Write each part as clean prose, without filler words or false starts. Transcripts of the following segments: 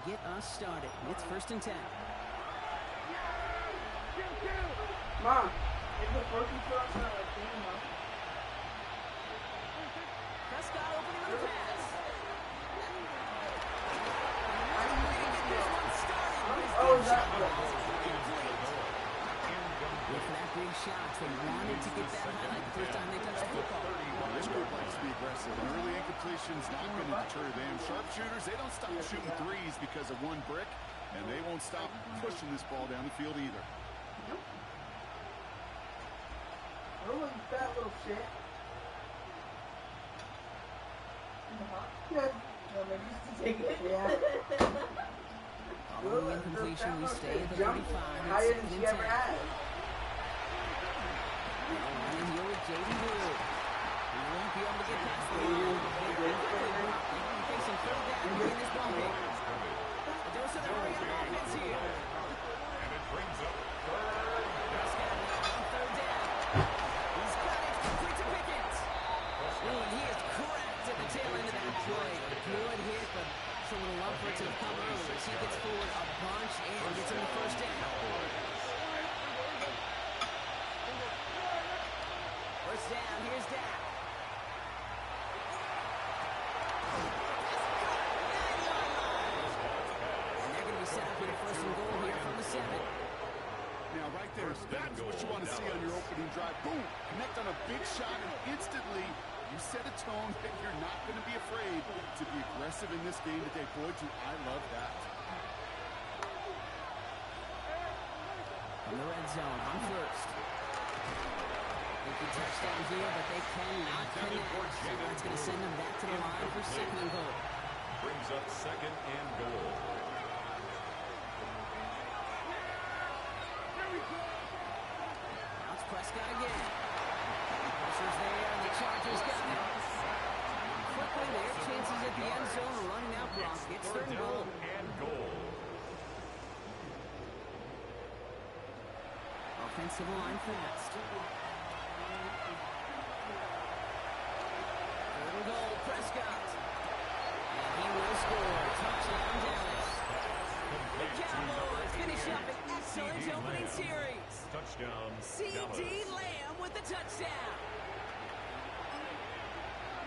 get us started. It's 1st and 10. Mom, if the first and 10 are like game, Mom. Prescott opening on the pass. Oh, is that good? With that big shot, they wanted to get that highlight the first time they touched the football. This group likes to be aggressive. An early incompletion's not going to deter them. Sharpshooters, they don't stop shooting threes because of one brick, and they won't stop pushing this ball down the field either. Oh, you fat little shit. Good. Well, maybe you should take it. Yeah. Following incompletion, we stay at the 35. Higher than she ever had. And here with J.D. Blue. He won't be able to get past the line. He's facing third down to win this ball game. A dose of hurry on offense here. And it brings up Prescott now on third down. He's got it. Complete to Pickens. Oh, and he is cracked at the tail end of that play. Good hit, but someone would love for it to have come early. He gets forward a bunch and gets him the first down. First down, here's Dak. And they're going to be set up for the first and goal here from the 7. Now, right there, that's what you want to see on your opening drive. Boom! Connect on a big shot, and instantly you set a tone that you're not going to be afraid to be aggressive in this game today. Boy, do I love that. In the red zone on first. Big touchdown here, but they cannot connect. So that's going to send them back to the line for 2nd and goal. brings up 2nd and goal. Now it's Prescott again. Pressure's there, and the Chargers got it. Quickly, their chances at the end zone are running out. Brock gets 3rd and goal. And goal. Offensive line fast. 3rd and goal, Prescott. And he will score. Touchdown, Dallas. The Cowboys finish up an excellent opening series. Touchdown, C.D. Lamb with the touchdown.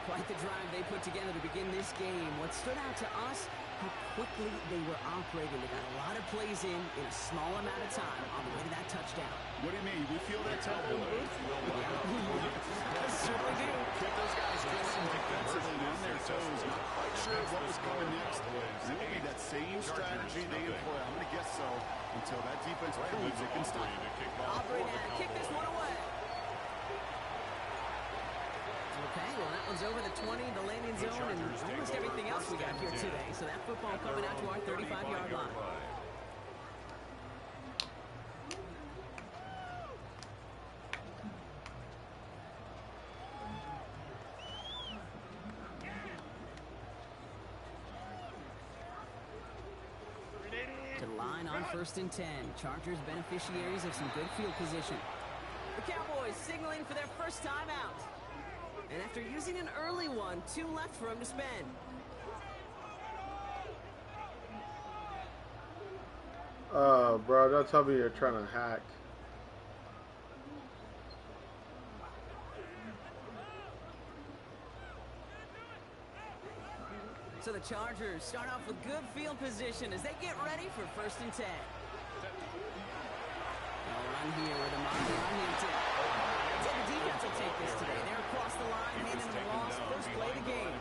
Quite the drive they put together to begin this game. What stood out to us, how quickly they were operating. They got a lot of plays in a small amount of time on the way to that touchdown. What do you mean? We feel that tempo in the booth? Certainly do. Kept those guys dressing defensively and on their toes. Not quite sure what was coming next. And it will be that same strategy they employ. I'm going to guess so until that defense proves it can stop. Aubrey now to kick this one away. Okay, well, that one's over the 20, the landing zone, and almost everything else we got here today. So that football coming out to our 35-yard line. To the line on 1st and 10. Chargers beneficiaries of some good field position. The Cowboys signaling for their first time out. And after using an early one, 2 left for him to spend. Bro, don't tell me you're trying to hack. So the Chargers start off with good field position as they get ready for 1st and 10. They'll run here with a Monty on Hampton. So the defense will take this today. They're across the line, handing the loss, first play of the game.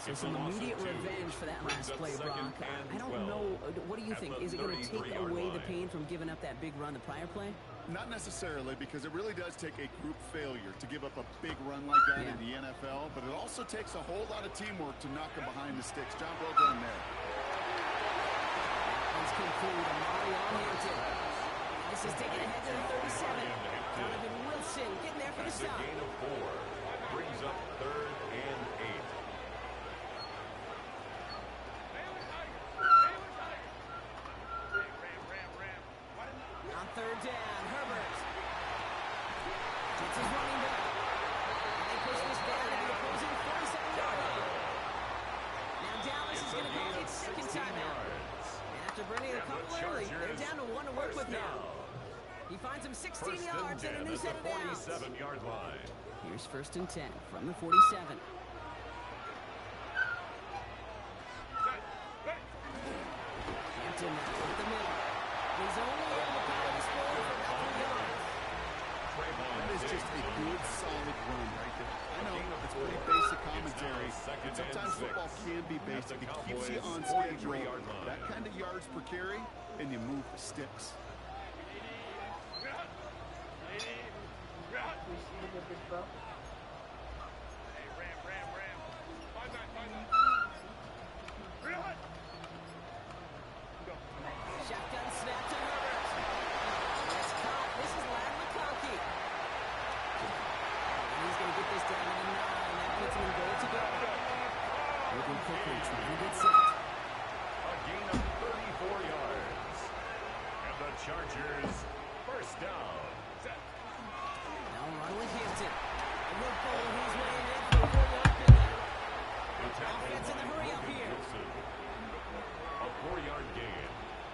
So some immediate revenge for that last play, Brock. I don't know. What do you think? Is it going to take away the pain from giving up that big run the prior play? Not necessarily, because it really does take a group failure to give up a big run like that in the NFL, but it also takes a whole lot of teamwork to knock them behind the sticks. John, well done there. Let's conclude. Amari on Hampton. This is taken ahead to the 37. Donovan Wilson getting there for the stop. Gain of 4 brings up 3rd and 8. On 3rd down, Herbert gets his running back. And they push this down to the opposing 47-yard line. Now Dallas is going to call it second timeout. And after bringing a couple early, they're down to 1 to work with now. He finds him 16 yards and a new set of downs. 47-yard line. Here's 1st and 10 from the 47. Hampton now up the middle. He's only able to power this forward for about 3 yards. That is just a good, solid run right there. I know it's pretty basic commentary, but sometimes football can be basic. It keeps you on schedule. That kind of yards per carry, and you move the sticks. Shotgun snap to Herbert. It's caught. This is Lad McConkey. And he's going to get this down to the 9. That puts him in goal to go. Moving quickly, trying to get set. A gain of 34 yards. And the Chargers first down. Now run with Hampton. A loop ball, he's weighing in for a hurry up in there. Offense in the hurry up here. A 4-yard gain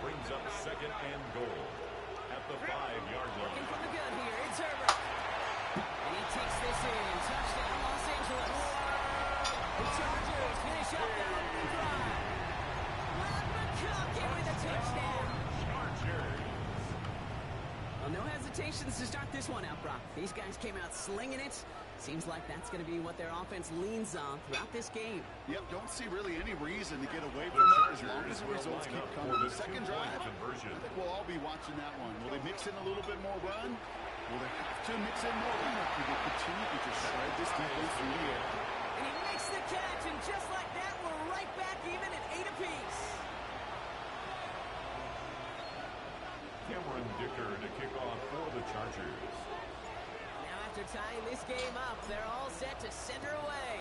brings up 2nd and goal at the 5-yard line. Looking from the gun here, it's Herbert. And he takes this in. Touchdown, Los Angeles. The Chargers finish up their opening drive. Lad McConkey with a touchdown. Chargers. Well, no hesitations to start this one out, Brock. These guys came out slinging it. Seems like that's going to be what their offense leans on throughout this game. Yep, don't see really any reason to get away from it as long as the results keep coming. The second drive, I think we'll all be watching that one. Will they mix in a little bit more run? Will they have to mix in more run? Or will they continue to just shred this defense through the air? And he makes the catch, and just like that, we're right back even at 8 apiece. Cameron Dicker to kick off for the Chargers. Now after tying this game up, they're all set to send her away.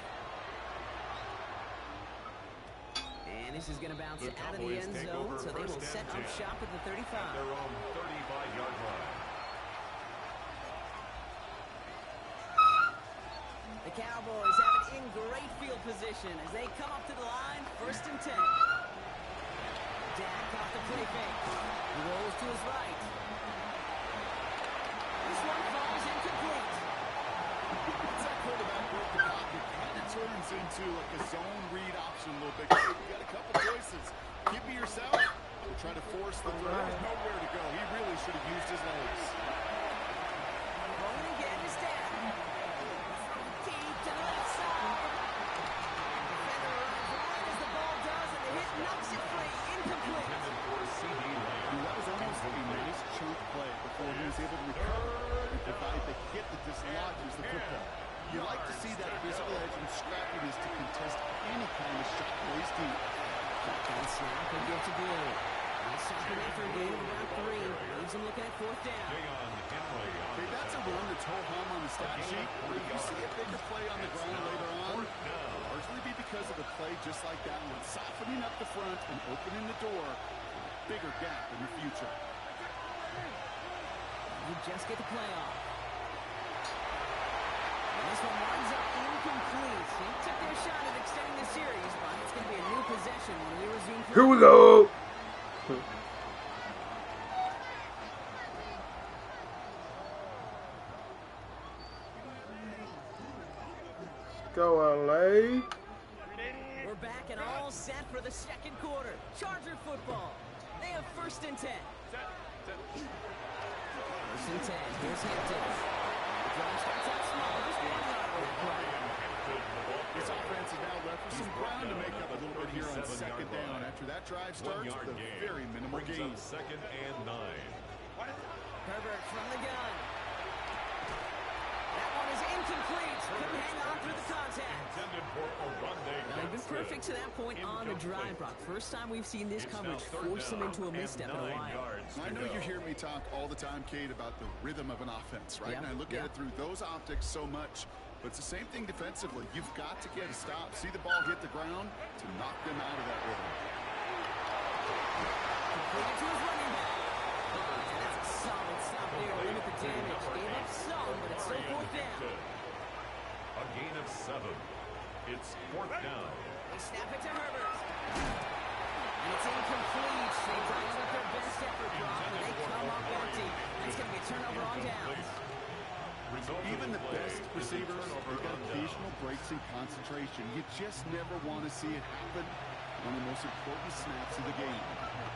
And this is going to bounce out of the end zone, so they will set up shop at the 35. At their own 35-yard line. The Cowboys have it in great field position as they come up to the line, 1st and 10. Dak off the play fake. He rolls to his right. This one falls incomplete. Once that quarterback broke the pocket, it kind of turns into like a zone read option a little bit. You've got a couple choices. Give me yourself or try to force the throw. There's nowhere to go. He really should have used his legs. Rolling again is Dak. Deep to the left side. Defender runs right as the ball does, and the hit knocks it free. Incomplete. That was almost a nice chunk play before he was able to recover and provide the hit that dislodges the football. You like to see that physical edge and scrappiness to contest any kind of shot plays deep. Shotgun snap and get to blue. He'll stop him after a gain of about 3. Leaves him looking at 4th down. Okay, that's a run that's ho-hum on the stat sheet. But if you see a bigger play on the ground later on, it'll largely be because of a play just like that one, softening up the front and opening the door. Bigger gap in the future. You just get the play off. And this one winds up incomplete. He took their shot at extending the series, but it's going to be a new possession when we resume play. Here we go. Go LA. We're back and all set for the 2nd quarter. Charger football. They have 1st and 10. 1st and 10. Here's Hampton. The drive starts out small. Just 1 yard on that play. This offense is now left with some ground to make up a little bit here on 2nd down. After that drive starts with a very minimal gain. 2nd and 9. Herbert from the gun. That one is incomplete. Couldn't hang on through the contact. Intended for a run They've been perfect to that point on the drive, Brock. First time we've seen this coverage force him into a misstep in a while. I know you hear me talk all the time, Kate, about the rhythm of an offense, right? Yep. And I look at it through those optics so much. But it's the same thing defensively. You've got to get a stop, see the ball hit the ground to knock them out of that rhythm. Completed to his running back. And that's a solid stop there to limit the damage. Gave up some, but it's still 4th down. A gain of 7. It's 4th down. They snap it to Herbert. concentration. You just never want to see it happen. One of the most important snaps of the game.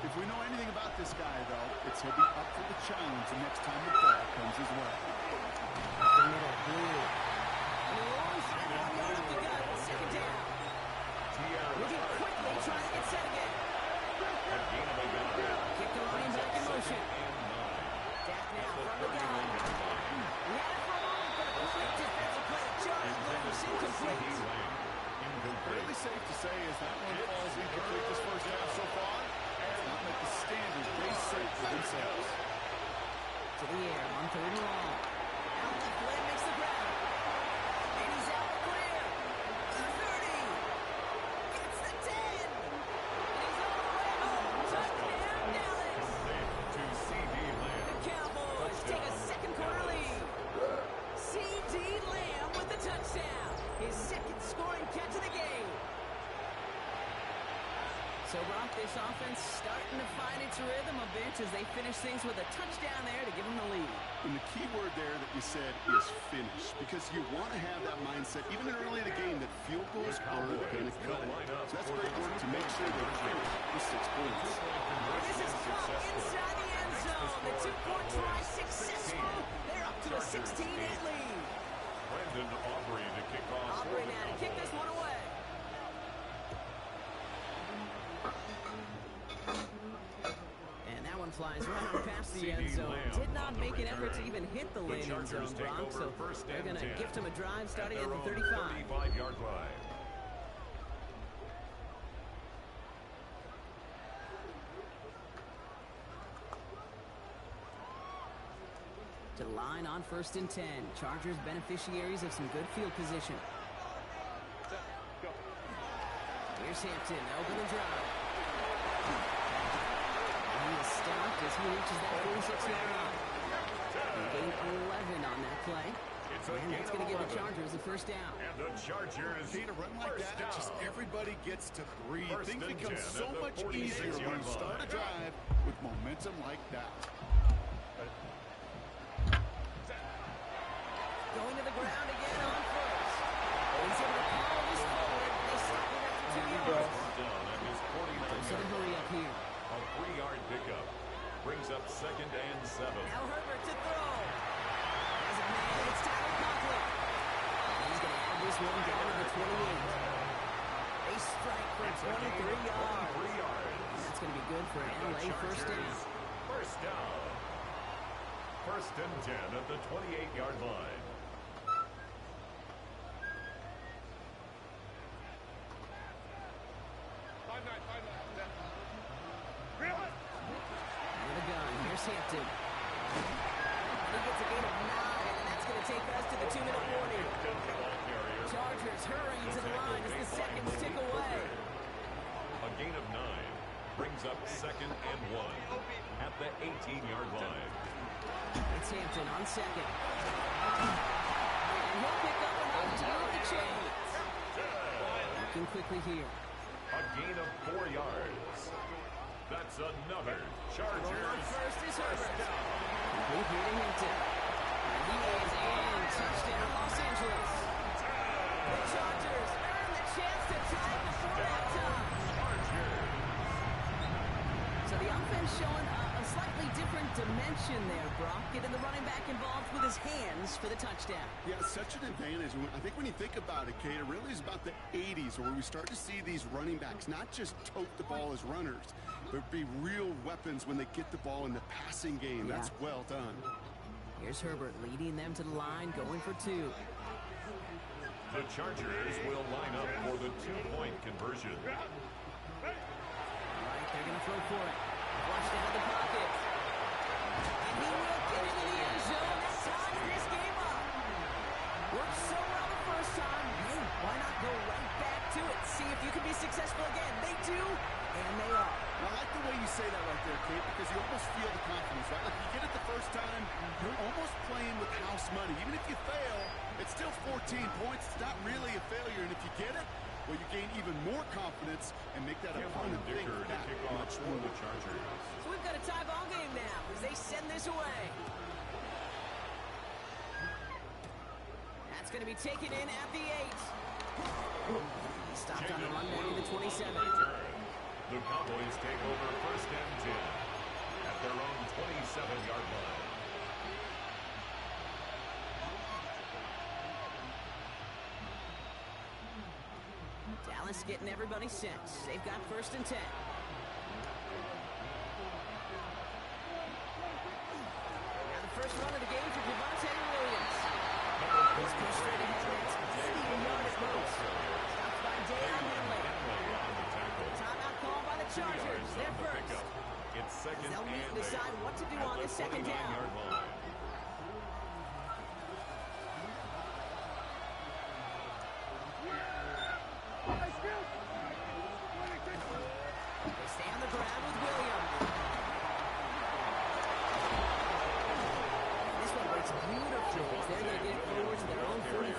If we know anything about this guy, though, it's he'll be up for the challenge the next time the ball comes his way. Up the middle, blue. And a long shot, 1 yard up the gut, second down. Looking quickly, trying to get set again. Kick the running back in motion. Back now from the gun. We had it for a moment, but a quick defensive play. Charge moves incomplete. Fairly safe to say as that one falls incomplete this first half so far. It's not like the standard they set for themselves. To the air on 3rd and long. Out left leg makes the grab. And he's out clear. The 30. Gets the 10. And he's on the way home. Touchdown, Dallas. The Cowboys take a second quarter lead. C.D. Lamb with the touchdown. His second scoring catch of the game. So, Brock, this offense starting to find its rhythm a bit as they finish things with a touchdown there to give them the lead. And the key word there that you said is finish, because you want to have that mindset, even early in the game, that field goals aren't going to cut it. So that's great work to make sure they finish with 6 points. This is Cup inside the end zone. The 2-point try successful. They're up to a 16-8 lead. Brandon Aubrey to kick off. Aubrey now to kick this one away. And that one flies right on past the end zone. Did not make an effort to even hit the landing zone, Brock. So they're going to gift him a drive starting at the 35. 35-yard line. To the line on 1st and 10. Chargers beneficiaries of some good field position. Here's Hampton, open the drive. And he is stopped as he reaches that 46-yard line. Gain 11 on that play. And that's going to give the Chargers a first down. And the Chargers See, to run like that, it just everybody gets to breathe. Things become so much easier when you start a drive with momentum like that. Going to the ground again on 1st. He's able to follow this forward. They stop him after 2 yards. down at his 49 So they hurry up here. A 3-yard pickup brings up 2nd and 7. Now Herbert to throw. As a man, it's Tyler Conklin. He's going to add this one down to the 28. They strike for 23 yards. 3 yards. That's going to be good for an LA first down. First down. 1st and 10 at the 28-yard line. With a gun, here's Hampton. He gets a gain of 9, and that's going to take us to the 2-minute warning. Chargers hurrying to the line as the seconds tick away. A gain of 9 brings up 2nd and 1 at the 18-yard line. It's Hampton on 2nd. And he'll pick up enough to move the chains. Looking quickly here. A gain of 4 yards. That's another Chargers. Going on first is Herbert. Complete here to Hampton. And he is in. Touchdown, Los Angeles. The Chargers earn the chance to tie before that time. So the offense showing a slightly different dimension there, Brock. Getting the running back involved with his hands for the touchdown. Yeah, such an advantage. I think when you think about it, Kate, it really is about the 80s where we start to see these running backs not just tote the ball as runners, but be real weapons when they get the ball in the passing game. Yeah. That's well done. Here's Herbert leading them to the line, going for 2. The Chargers will line up for the 2-point conversion. All right, they're going to throw for it. Flushed out of the pocket. And he will get into the end zone. That ties this game up. Worked so well the first time. Hey, why not go right back to it? See if you can be successful again. They do, and they are. I like the way you say that right there, Kate, because you almost feel the confidence, right? Like you get it the first time, you're almost playing with house money. Even if you fail, it's still 14 points. It's not really a failure. And if you get it, well, you gain even more confidence and make that opponent think that much more. The Chargers. So we've got a tie ball game now as they send this away. That's going to be taken in at the 8. He stopped on the run back to the 27. The Cowboys take over 1st and 10 at their own 27-yard line. Dallas getting everybody set. They've got 1st and 10. Now the first run of the game for Javonte Williams. He's pushed straight ahead. That's 80 yards at most. Stopped by Deion Henley. Timeout called by the Chargers. They're first. It's second They'll meet and and decide what to do on this second down. 49-yard line. They stay on the ground with Williams. This one works beautifully. They're going to get it forward to their own 45.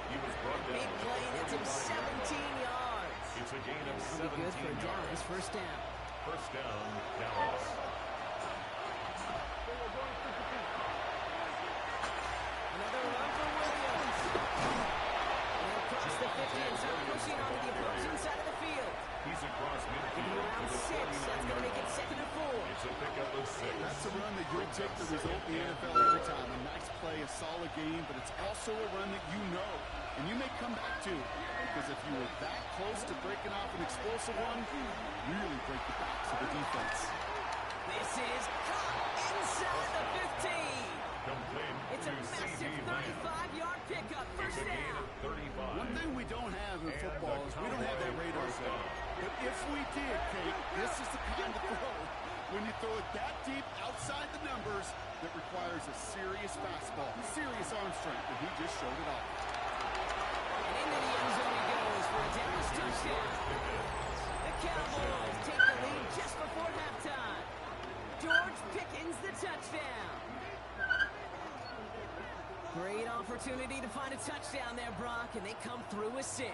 He was brought down. Big play gets him 17 yards. It's a gain of That'll be 17 good for Dallas. yards. First down. First down, Dallas. Another run for Williams. They'll cross the 50 and start pushing onto the opposing side of the field. He's across midfield Around to the 6. That's going to make it 2nd and 4. It's a pickup of 6. That's a run that you'll take the result in the NFL every time. A nice play, a solid game, but it's also a run that you know, and you may come back to, because if you were that close to breaking off an explosive one, really break the backs of the defense. This is caught inside the 15. Complete It's a to massive CD Lamb. 35-yard pickup. It's First a gain down. of 35. One thing we don't have in And football the is we don't have that Cowboys radar first thing. down. But if we did, Kate, this is the kind of throw when you throw it that deep outside the numbers that requires a serious fastball, serious arm strength, and he just showed it off. And into the end zone he goes for a Dallas touchdown. The Cowboys take the lead just before halftime. George Pickens the touchdown. Great opportunity to find a touchdown there, Brock, and they come through with 6.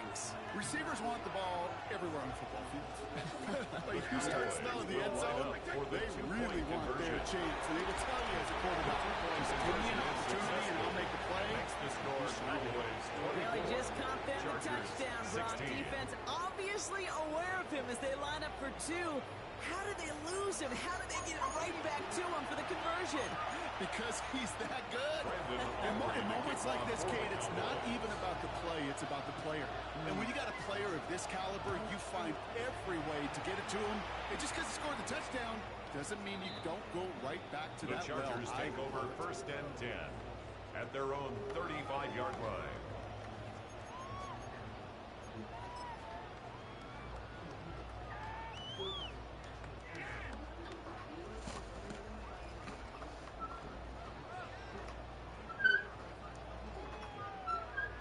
Receivers want the ball everywhere on the football field. But if you start smelling the end zone, they really want their chance. And they will tell you as a quarterback, give me an opportunity and I'll make a play. The score, Cowboys Well, he just caught them the Chargers, touchdown, Brock. 16. Defense obviously aware of him as they line up for 2. How did they lose him? How did they get it right back to him for the conversion? Because he's that good. In moments like this, Kate, it's not even about the play, it's about the player. And when you got a player of this caliber, you find every way to get it to him. And just because he scored the touchdown doesn't mean you don't go right back to The that Chargers well. take over 1st and 10 at their own 35-yard line.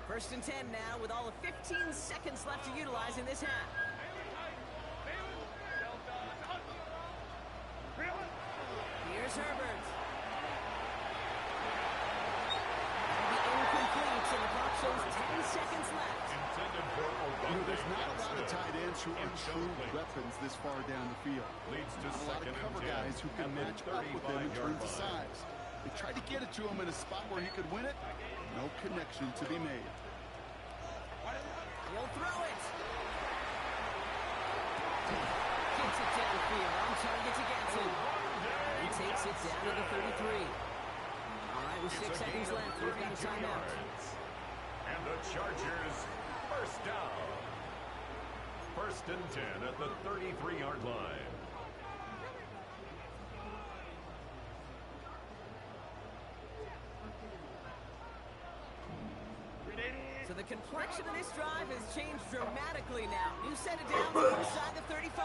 First and 10 now with all of 15 seconds left to utilize in this half. Here's Herbert. The incomplete, and the clock shows 10 seconds left. Intended for There's not a lot of tight ends who are true weapons this far down the field. Leads to Not a lot of 2nd and cover 10 guys who can at the match up with them in 35-yard terms of line. size. They tried to get it to him in a spot where he could win it. No connection to be made. He'll throw it. Gets it downfield. On target to get to. He takes it down to the 33. All right, with 6 seconds left, we've got a timeout. And the Chargers first down. 1st and 10 at the 33-yard line. So the complexion of this drive has changed dramatically now. New set of downs inside the 35.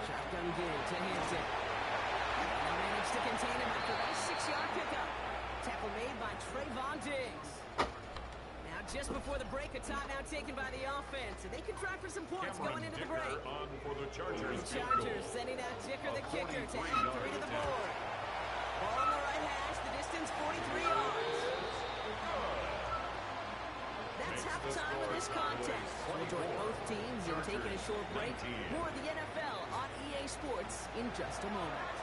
Shotgun give to Hampton. And managed to contain him after that 6-yard pickup. Tackle made by Trayvon Diggs. Now just before the break, a timeout taken by the offense. And they can try for some points going into the break. On for the Chargers. The Chargers sending out Dicker the kicker to add 3 to the board. Ball on the right hash, the distance 43 yards. That's halftime of this contest. We'll join both teams in taking a short break. More of the NFL on EA Sports in just a moment.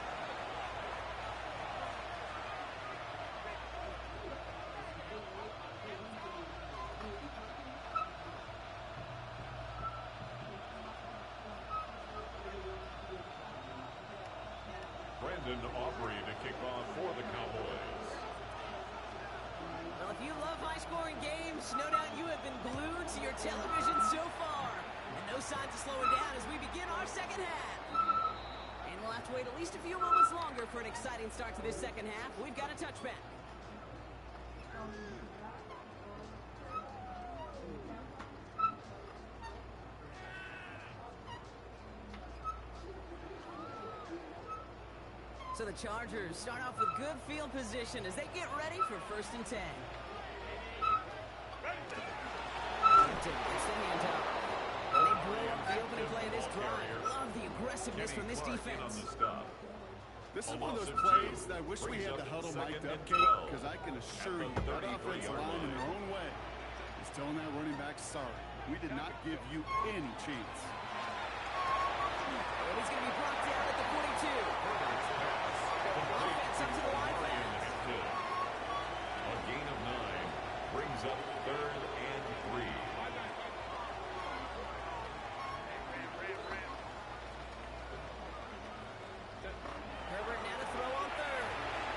Brandon Aubrey to kick off for the Cowboys. Well, if you love high-scoring games, no doubt you have been glued to your television so far. And no signs of slowing down as we begin our second half. And we'll have to wait at least a few moments longer for an exciting start to this second half. We've got a touchback. So the Chargers start off with good field position as they get ready for 1st and 10. Gets the hand up. And they blow up the opening play of this drive. Love the aggressiveness from this defense. This is one of those plays that I wish we had the huddle mic'd up, Kate, because I can assure you that offensive line in their own way is telling that running back, sorry, we did not give you any chance. And he's going to be brought down at the 42. Offense up to the line. A gain of 9 brings up 3rd and 3. Herbert now to throw on 3rd.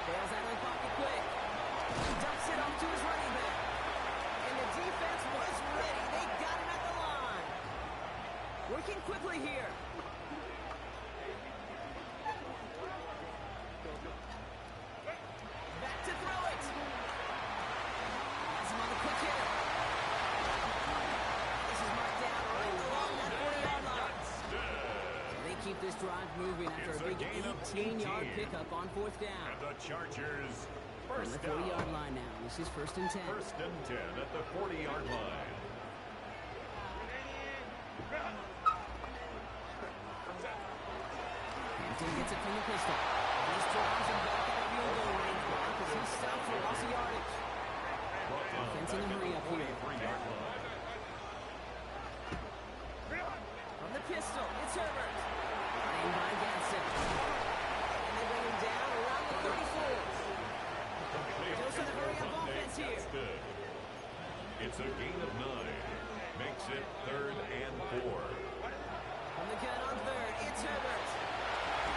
Bails out of the pocket quick. Dumps it off to his running back. And the defense was ready. They got him at the line. Working quickly here. Back to throw it. Has him on the quick hitter. This is marked down right along that 40-yard line. They keep this drive moving after a big 18-yard pickup on 4th down. And the Chargers On first the 40-yard down. line now. This is 1st and 10. 1st and 10 at the 40-yard line. Hampton gets it from the pistol. This drives him back out of field goal range because he's stopped for loss of yardage. Offense in a hurry up here. 43-yard line. From the pistol, it's Herbert. Running by Gadsden. And they bring him down around the 34. Goes to the hurry up offense here. That's good. It's a gain of 9. Makes it 3rd and 4. From the gun on 3rd, it's Herbert.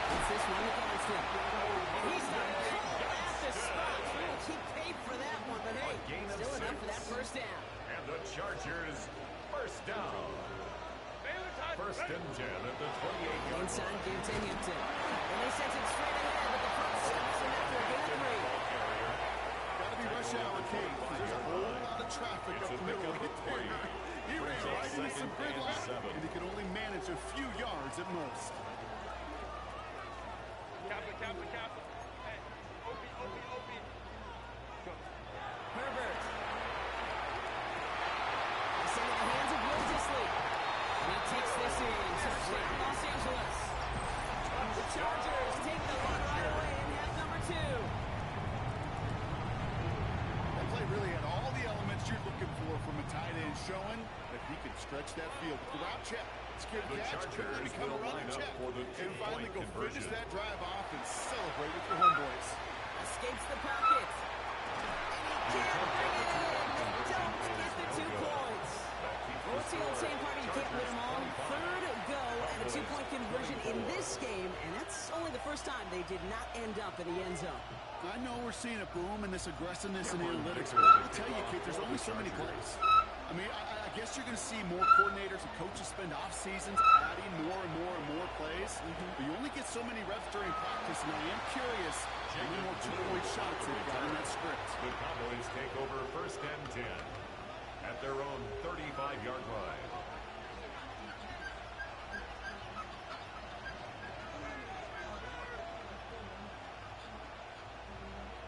It's this one to Gadsden. And he's not called at the spot. We will keep paid for that one, but hey, still enough for that 1st down. And the Chargers first down. 1st and 10 at the 28-yard line. Inside give to Hampton. And they sent it straight ahead, but the front stops him after a gain of 3. Got to be rush hour, Kate, because there's a whole lot of traffic up the middle right there. He ran right into some gridlock, and he could only manage a few yards at most. Herbert. They send it in the hands of Will Dissly. And he takes this in. Touchdown, Los Angeles. The Chargers take the lead right away in half number 2. That play really had all the elements you're looking for from a tight end, showing that he could stretch that field with the route check. Secure the catch, quickly become a running check, and finally go finish that drive off and celebrate with your homeboys. Escapes the pocket. And he can't bring it in. They don't get the 2 points. Well, it's the old same party. You can't win them all. 3rd go and a 2-point conversion in this game, and that's only the first time they did not end up in the end zone. I know we're seeing a boom in this aggressiveness in analytics, but I'll tell you, Kate, there's only so many plays. I mean, I guess you're going to see more coordinators and coaches spend off seasons adding more and more and more plays. But you only get so many reps during practice, and I am curious how many more 2-point shots they've got in that script. The Cowboys take over 1st and 10 at their own 35-yard line.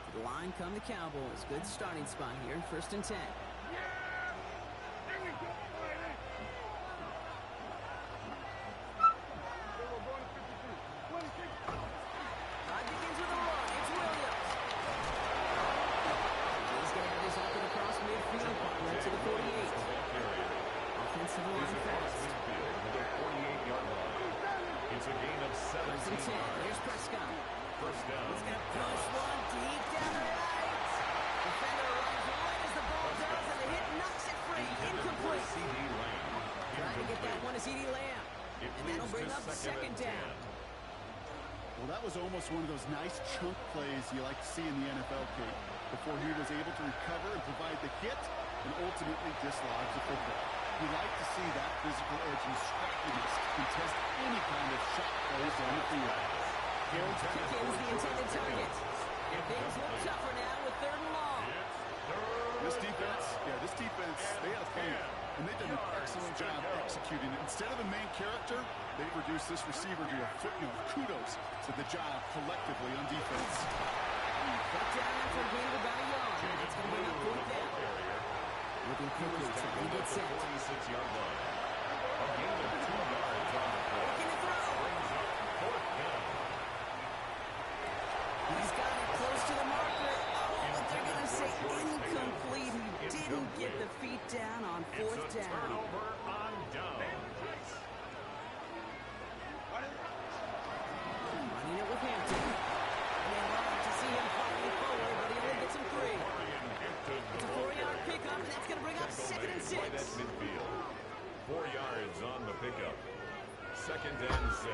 To the line come the Cowboys. Good starting spot here. 1st and 10. Well, that was almost one of those nice chunk plays you like to see in the NFL, Kate, before he was able to recover and provide the hit and ultimately dislodge the football. You like to see that physical edge and scrappiness to contest any kind of shot plays on the field. Hill's kick is the intended target. And things look tougher now with 3rd and long. This defense, they had a plan, and they've done an excellent job executing it. Instead of the main character, they've reduced this receiver to a footnote. Kudos to the job collectively on defense. Put down after a gain of about a yard. That's going to bring up 4th down. Looking quickly, trying to get set. 26-yard line. A gain of 2 yards on the play. Looking to throw. Brings up 4th down. He's got it close to the marker. Oh, but they're going to say incomplete. He didn't get the feet down on 4th It's a down. turnover on downs. Running it with Hampton. And they love to see him fighting forward, but he only gets him 3. It's a 4-yard pickup, and that's going to bring up 2nd and 6. Right at midfield. 4 yards on the pickup. 2nd and 6.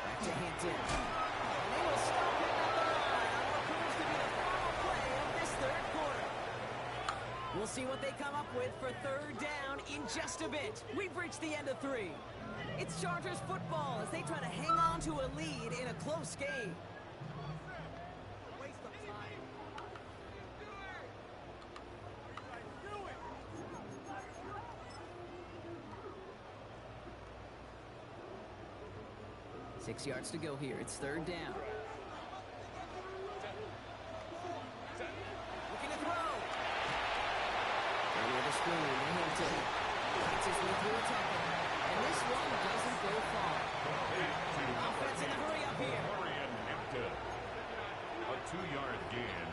Back to Hampton. And they will stop him at the line on what proves to be the final play of this 3rd quarter. We'll see what they come up with for 3rd down in just a bit. We've reached the end of 3. It's Chargers football as they try to hang on to a lead in a close game. Waste of time. 6 yards to go here. It's 3rd down. Looking to throw. Over the screen. Hampton cuts his way through a tackle. And this one doesn't go far. Offense in a hurry up here. A 2-yard gain.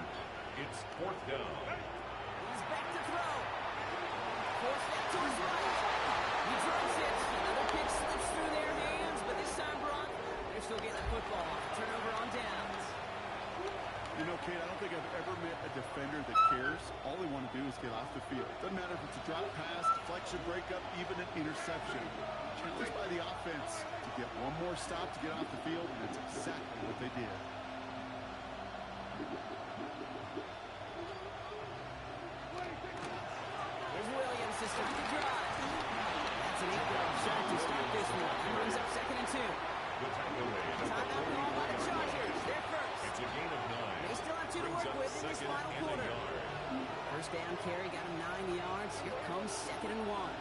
It's 4th down. He's back to throw. Forced that to his right. He drops it. Another pick slips through their hands, but this time, Brock, they're still getting the football. Turnover on downs. You know, Kate, I don't think I've ever met a defender that cares. All they want to do is get off the field. Doesn't matter if it's a drop pass, deflection, breakup, even an interception. Challenged by the offense to get one more stop to get off the field, and that's exactly what they did. Here's Williams to start the drive. That's an 8-yard shot to start this one. He brings up 2nd and 2. The tackle made at the Timeout called by the Chargers. They're first. It's a gain of 9. They still have 2 to Brings work up with in this 2nd final and a quarter. yard. First down carry got him 9 yards. Here comes 2nd and 1.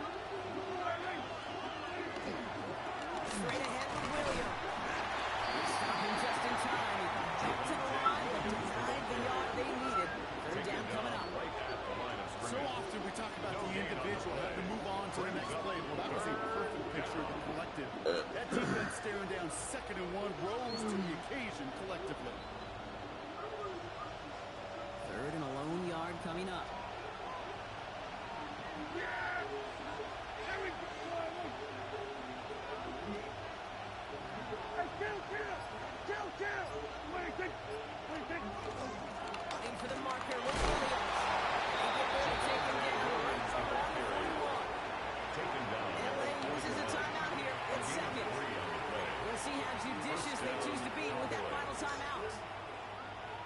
Straight ahead with Williams. Stop him just in time. Back to the line, but denied the yard they needed. 3rd down coming up. Right at the line of So scrimmage. often we talk about the individual having to move on to the next play. Well, that was a perfect picture of the collective. That defense staring down 2nd and 1 rose to the occasion collectively. 3rd and a lone yard coming up. Running for the marker with Williams. They get there to take him down right around the 41. Taken down. LA uses a timeout here in 2nd. 3 on the play. We'll see how judicious they choose to be with that final timeout.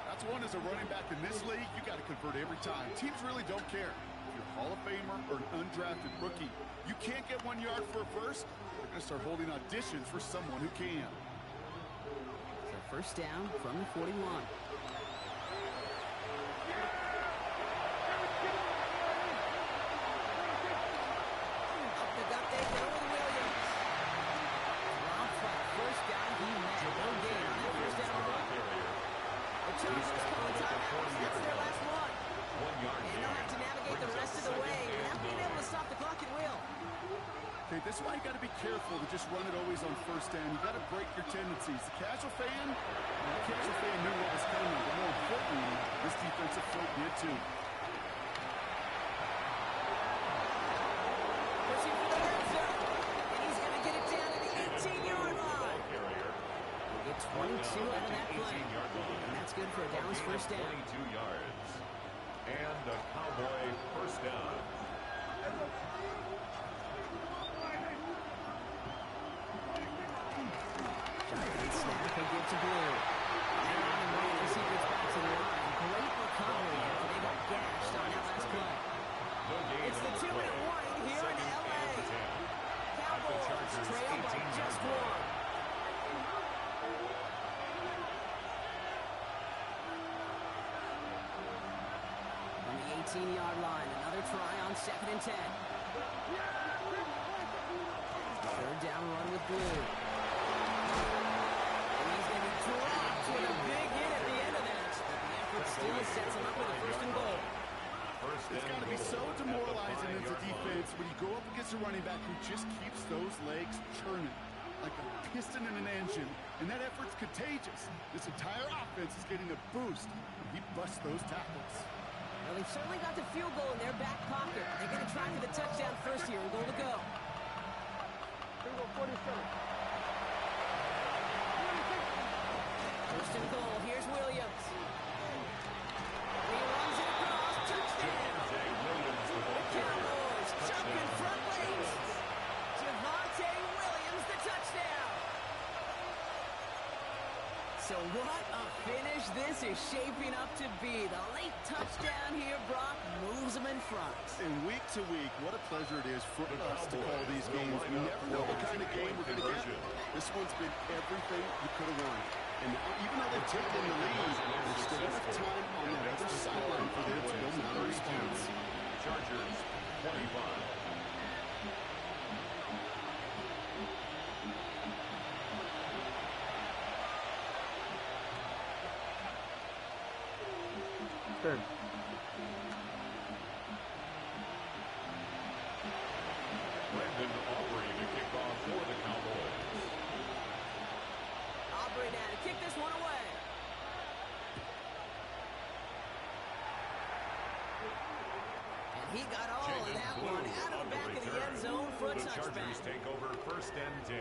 That's one as a running back in this league, you got to convert every time. Teams really don't care. If you're a Hall of Famer or an undrafted rookie, you can't get 1 yard for a first, they're going to start holding auditions for someone who can. So first down from the 41. Up the gut they go with Williams. Dropped for the first down he met. No gain on that first down run. The Chargers call a timeout. That's their last one. 1 yard And they'll have to navigate the rest of the way without being able to stop the clock at will. Okay, this is why you got to be careful to just run it always on first down. You got to break your tendencies. The casual fan knew what was coming, but more importantly, this defensive front did too. Pushing for the red zone. And he's going to get it down to the 18-yard line. We'll get 22 out of that play. And that's good for a Dallas first down. 22 yards. And a Cowboy first down. Snap and give to Blue. And wide receivers back to the line. Great recovery after they got gashed on that last play. It's the 2-minute warning here in LA. Cowboys trail by just one. On the 18-yard line, another try on 2nd and 10. Third down run with Blue. And he's going to be dropped with a big hit at the end of that. But the effort still sets him up with a 1st and goal. It's got to be so demoralizing as a defense when you go up against a running back who just keeps those legs churning like a piston in an engine, and that effort's contagious. This entire offense is getting a boost when he busts those tackles. Well, they've certainly got the field goal in their back pocket. They're going to try for the touchdown first here and goal to go. Here we go, 47. 1st and goal. Here's Williams. He runs it across. Touchdown. The Cowboys jumping front lanes. Javonte Williams, the touchdown. So what a finish this is shaping up to be. The late touchdown here, Brock, moves them in front. And week to week, what a pleasure it is for us to call these games. We never know what kind of game we're going to get. This one's been everything you could have wanted. And now, even though they've taken the lead, there's still enough time on the other sideline for them to go mount a response. Chargers 25. Good. Brandon Aubrey to kick off for the Cowboys. Aubrey now to kick this one away. And he got all of that one out of the back of the end zone for a The touchback. Chargers take over 1st and 10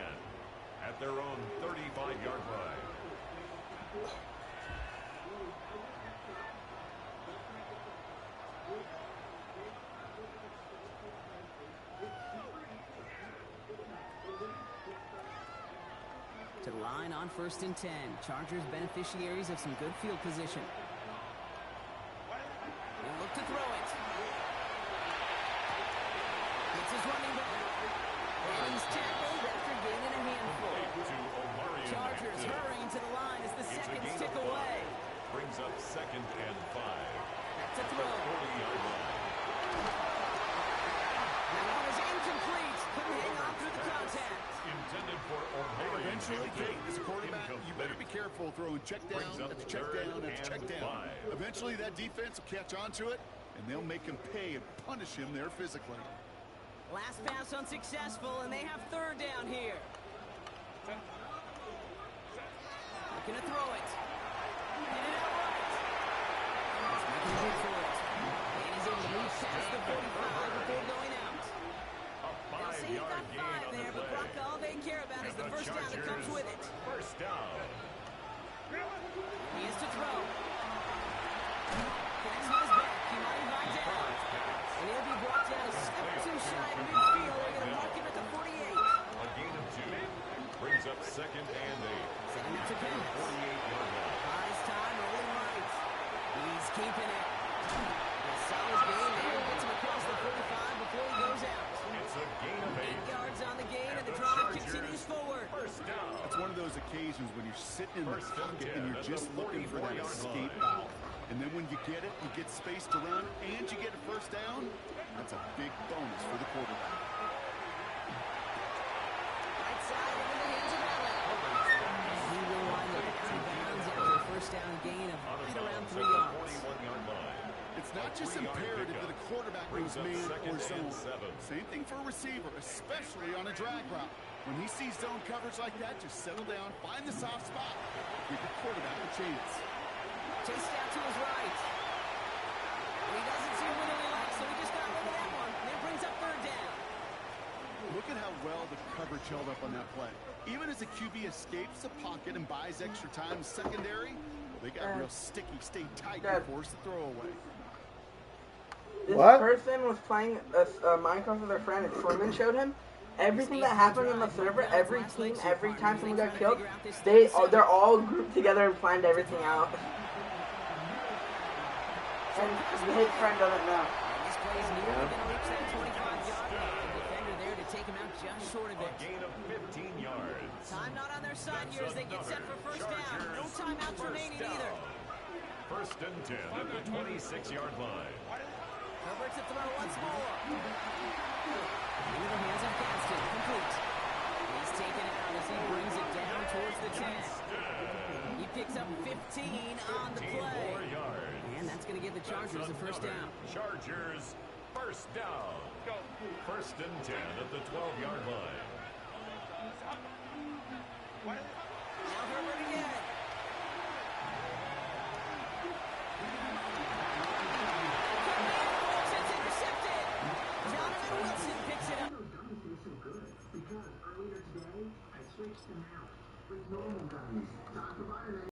at their own 35-yard line. To the line on 1st and 10. Chargers beneficiaries of some good field position. They look to throw it. It's his running back. And he's tackled after gaining a handful. Chargers hurrying to the line as the seconds tick away. Brings up 2nd and 5. Back to throw. 40-yard line. That one is incomplete. Couldn't hang on through the contact. Intended for Omari. Eventually, as a quarterback, you better be careful throwing check down after check down after check down. Eventually, that defense will catch on to it, and they'll make him pay and punish him there physically. Last pass unsuccessful, and they have 3rd down here. Looking to throw it. Hit it out right. He's making good for it. And he's able to move past the 45 before going out. They'll say he got 5 there, but Brock, all they care about is the first down that comes with it. First down. He is to throw. Connects with his back. He might ride down. And he'll be brought down a step or two shy of midfield. They're going to mark him at the 48. A gain of 2. Brings up 2nd and 8. Setting up to pass. 48-yard line. Buys time, rolling right. He's keeping it. A solid gain there. Gets him across the 45 before he goes out. It's a gain of 8. 8 yards on the gain, and the drive continues forward. First down. It's one of those occasions when you're sitting in the First and pocket 10 and you're at just the looking for that 44-yard escape line. valve. And then when you get it, you get space to run, and you get a first down. That's a big bonus for the quarterback. Right side into the hands of Allen. And he will wind up out of bounds after a first down gain of right around 3 yards. 41-yard line. It's not just imperative that a quarterback moves man or zone. Same thing for a receiver, especially on a drag route. When he sees zone coverage like that, just settle down, find the soft spot, give the quarterback a chance. Chased out to his right. And he doesn't see what he likes, so he just got rid of that one. And it brings up 3rd down. Look at how well the coverage held up on that play. Even as the QB escapes the pocket and buys extra time secondary, well, they got real sticky, stay tight and force the throw away. This What? person was playing Minecraft with their friend, and Slimman showed him everything that happened on the server. Every team, every time someone got killed, they're all grouped together and planned everything out. And his friend doesn't know. This play is nearly going to reach that 25-yard line. Defender there to take him out just short of it. A gain of 15 yards. Time not on their side here as they get set for first down. No timeouts remaining either. First and 10 at the 26-yard line. Herbert to throw once more. Into the hands of Gaston. Complete. He's taken out as he brings it down towards the 10. He picks up 15 on the play. 4 yards. And that's going to give the Chargers a first down. Chargers, first down. First and 10 at the 12-yard line. Now Herbert